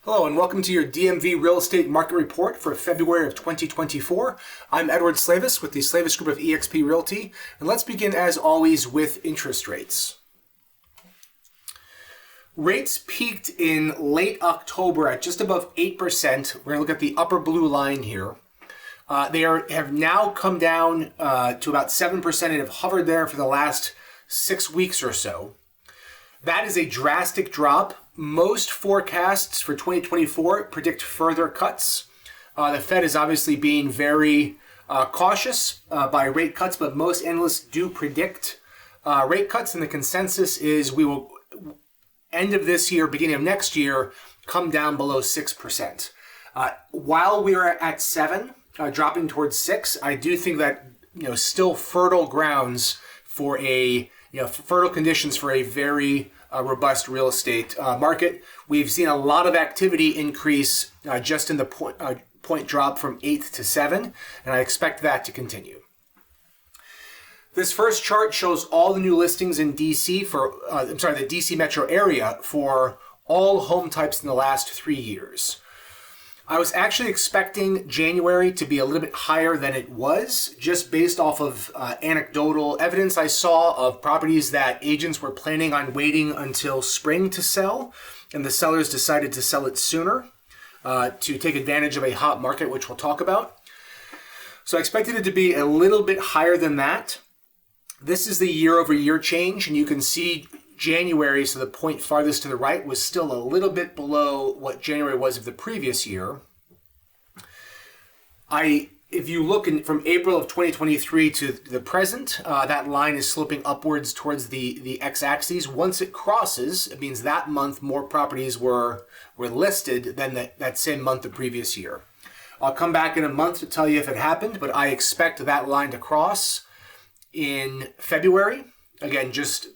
Hello and welcome to your DMV Real Estate Market Report for February of 2024. I'm Edward Slavis with the Slavis Group of eXp Realty, and let's begin as always with interest rates. Rates peaked in late October at just above 8%. We're going to look at the upper blue line here. They have now come down to about 7% and have hovered there for the last 6 weeks or so. That is a drastic drop. Most forecasts for 2024 predict further cuts. The Fed is obviously being very cautious by rate cuts, but most analysts do predict rate cuts, and the consensus is we will, end of this year, beginning of next year, come down below 6%. While we are at 7, dropping towards 6, I do think that still fertile grounds for fertile conditions for a very robust real estate market. We've seen a lot of activity increase just in the point drop from 8 to 7, and I expect that to continue. This first chart shows all the new listings in DC the DC metro area for all home types in the last 3 years. I was actually expecting January to be a little bit higher than it was, just based off of anecdotal evidence I saw of properties that agents were planning on waiting until spring to sell, and the sellers decided to sell it sooner to take advantage of a hot market, which we'll talk about. So I expected it to be a little bit higher than that. This is the year-over-year change, and you can see January, so the point farthest to the right, was still a little bit below what January was of the previous year. If you look from April of 2023 to the present, that line is sloping upwards towards the x-axis. Once it crosses, it means that month more properties were listed than that same month the previous year. I'll come back in a month to tell you if it happened, but I expect that line to cross in February. Again, just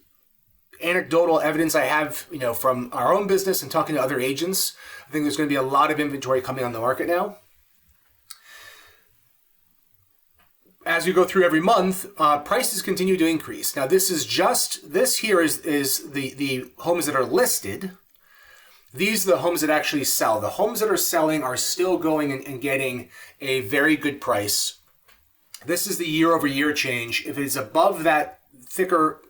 anecdotal evidence I have, from our own business and talking to other agents. I think there's going to be a lot of inventory coming on the market now. As we go through every month, prices continue to increase. Now, this here is the homes that are listed. These are the homes that actually sell. The homes that are selling are still going and getting a very good price. This is the year-over-year change. If it's above that thicker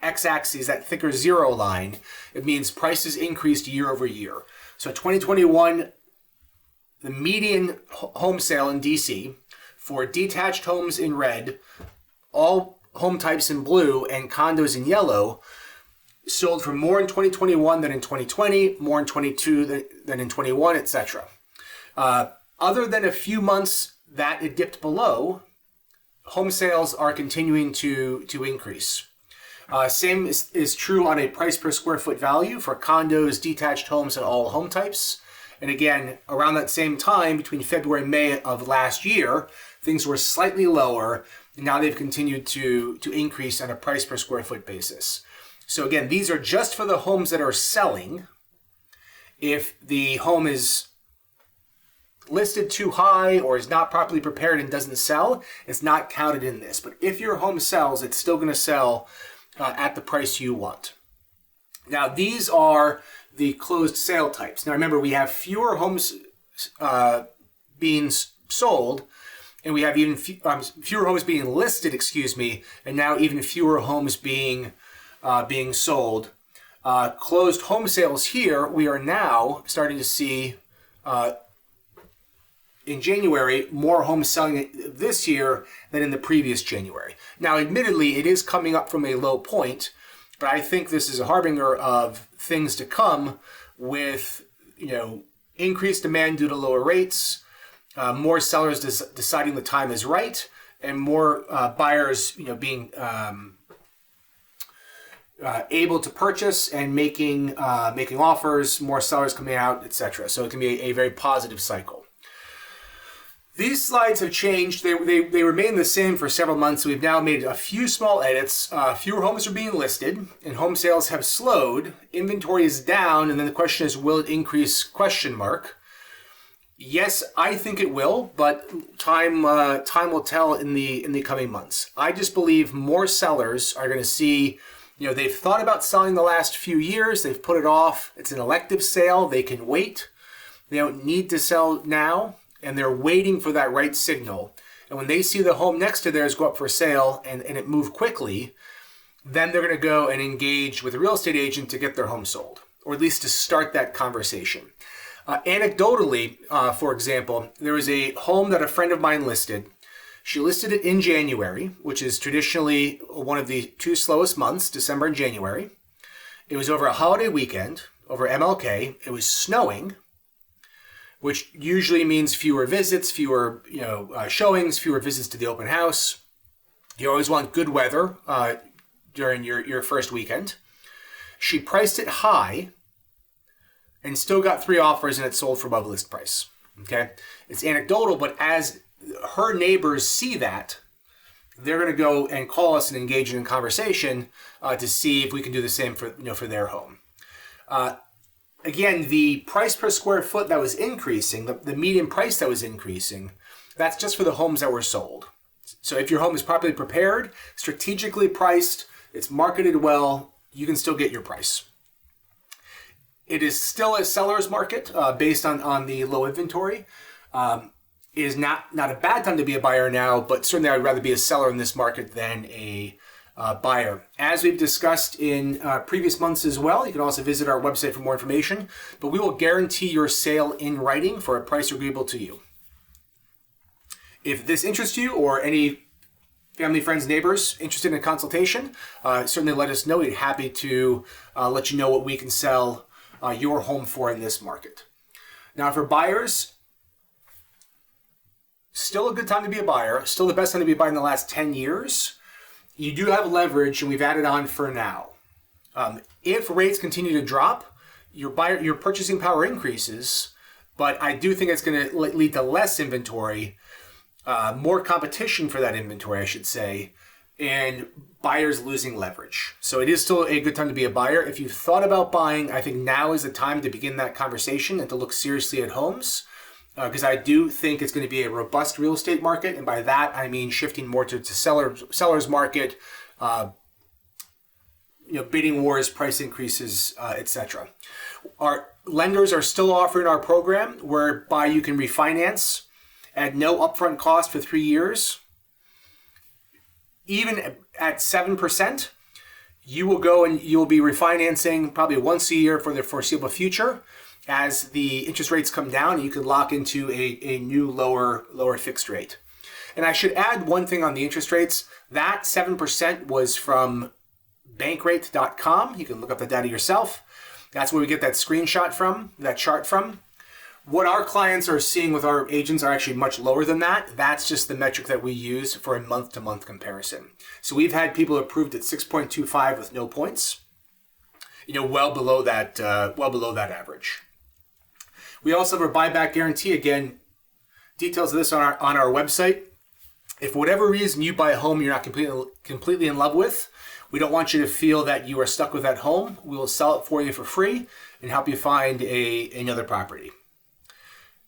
x-axis, that thicker zero line, it means prices increased year over year. So 2021, the median home sale in DC for detached homes in red, all home types in blue, and condos in yellow sold for more in 2021 than in 2020, more in 22 than in 21, etc. Other than a few months that it dipped below, home sales are continuing to increase. Same is true on a price per square foot value for condos, detached homes, and all home types. And again, around that same time, between February and May of last year, things were slightly lower, and now they've continued to increase on a price per square foot basis. So again, these are just for the homes that are selling. If the home is listed too high or is not properly prepared and doesn't sell, it's not counted in this. But if your home sells, it's still going to sell at the price you want. Now, these are the closed sale types. Now, remember, we have fewer homes being sold, and we have even fewer homes being listed, and now even fewer homes being sold. Closed home sales here, we are now starting to see in January, more homes selling this year than in the previous January. Now, admittedly, it is coming up from a low point, but I think this is a harbinger of things to come with, increased demand due to lower rates, more sellers deciding the time is right, and more buyers, being able to purchase and making offers, more sellers coming out, etc. So it can be a very positive cycle. These slides have changed. They remain the same for several months. We've now made a few small edits. Fewer homes are being listed, and home sales have slowed. Inventory is down, and then the question is, will it increase? Yes, I think it will, but time will tell in the coming months. I just believe more sellers are going to see, they've thought about selling the last few years. They've put it off. It's an elective sale. They can wait. They don't need to sell now, and they're waiting for that right signal. And when they see the home next to theirs go up for sale and it move quickly, then they're going to go and engage with a real estate agent to get their home sold, or at least to start that conversation. Anecdotally, for example, there was a home that a friend of mine listed. She listed it in January, which is traditionally one of the two slowest months, December and January. It was over a holiday weekend, over MLK. It was snowing, which usually means fewer visits, fewer showings, fewer visits to the open house. You always want good weather during your first weekend. She priced it high and still got 3 offers, and it sold for above list price. Okay, it's anecdotal, but as her neighbors see that, they're going to go and call us and engage in a conversation to see if we can do the same for their home. Again, the price per square foot that was increasing, the median price that was increasing, that's just for the homes that were sold. So if your home is properly prepared, strategically priced, it's marketed well, you can still get your price. It is still a seller's market based on the low inventory. It is not a bad time to be a buyer now, but certainly I'd rather be a seller in this market than a buyer. As we've discussed in previous months as well, you can also visit our website for more information, but we will guarantee your sale in writing for a price agreeable to you. If this interests you or any family, friends, neighbors interested in a consultation, certainly let us know. We'd be happy to let you know what we can sell your home for in this market. Now, for buyers, still a good time to be a buyer, still the best time to be a buyer in the last 10 years. You do have leverage, and we've added on for now. If rates continue to drop, your purchasing power increases, but I do think it's going to lead to less inventory, more competition for that inventory, I should say, and buyers losing leverage. So it is still a good time to be a buyer. If you've thought about buying, I think now is the time to begin that conversation and to look seriously at homes, because I do think it's going to be a robust real estate market, and by that I mean shifting more to seller's market, bidding wars, price increases, etc. Our lenders are still offering our program whereby you can refinance at no upfront cost for 3 years. Even at 7%, you will go and you'll be refinancing probably once a year for the foreseeable future. As the interest rates come down, you can lock into a new lower fixed rate. And I should add one thing on the interest rates. That 7% was from bankrate.com. You can look up the data yourself. That's where we get that screenshot from, that chart from. What our clients are seeing with our agents are actually much lower than that. That's just the metric that we use for a month-to-month comparison. So we've had people approved at 6.25 with no points, well below that average. We also have a buyback guarantee. Again, details of this on our website. If for whatever reason you buy a home you're not completely in love with, we don't want you to feel that you are stuck with that home. We will sell it for you for free and help you find another property.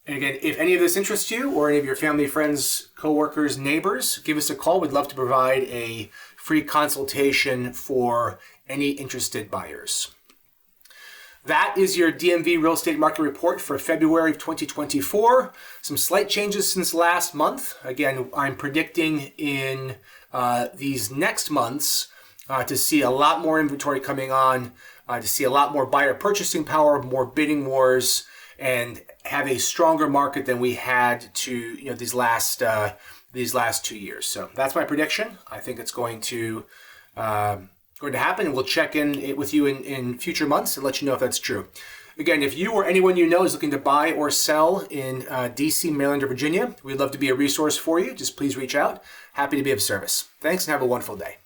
And again, if any of this interests you or any of your family, friends, coworkers, neighbors, give us a call. We'd love to provide a free consultation for any interested buyers. That is your DMV real estate market report for February of 2024. Some slight changes since last month. Again, I'm predicting in these next months to see a lot more inventory coming on, to see a lot more buyer purchasing power, more bidding wars, and have a stronger market than we had these last 2 years. So that's my prediction. I think it's going to happen, and we'll check in with you in future months and let you know if that's true. Again, if you or anyone you know is looking to buy or sell in DC, Maryland, or Virginia, we'd love to be a resource for you. Just please reach out. Happy to be of service. Thanks, and have a wonderful day.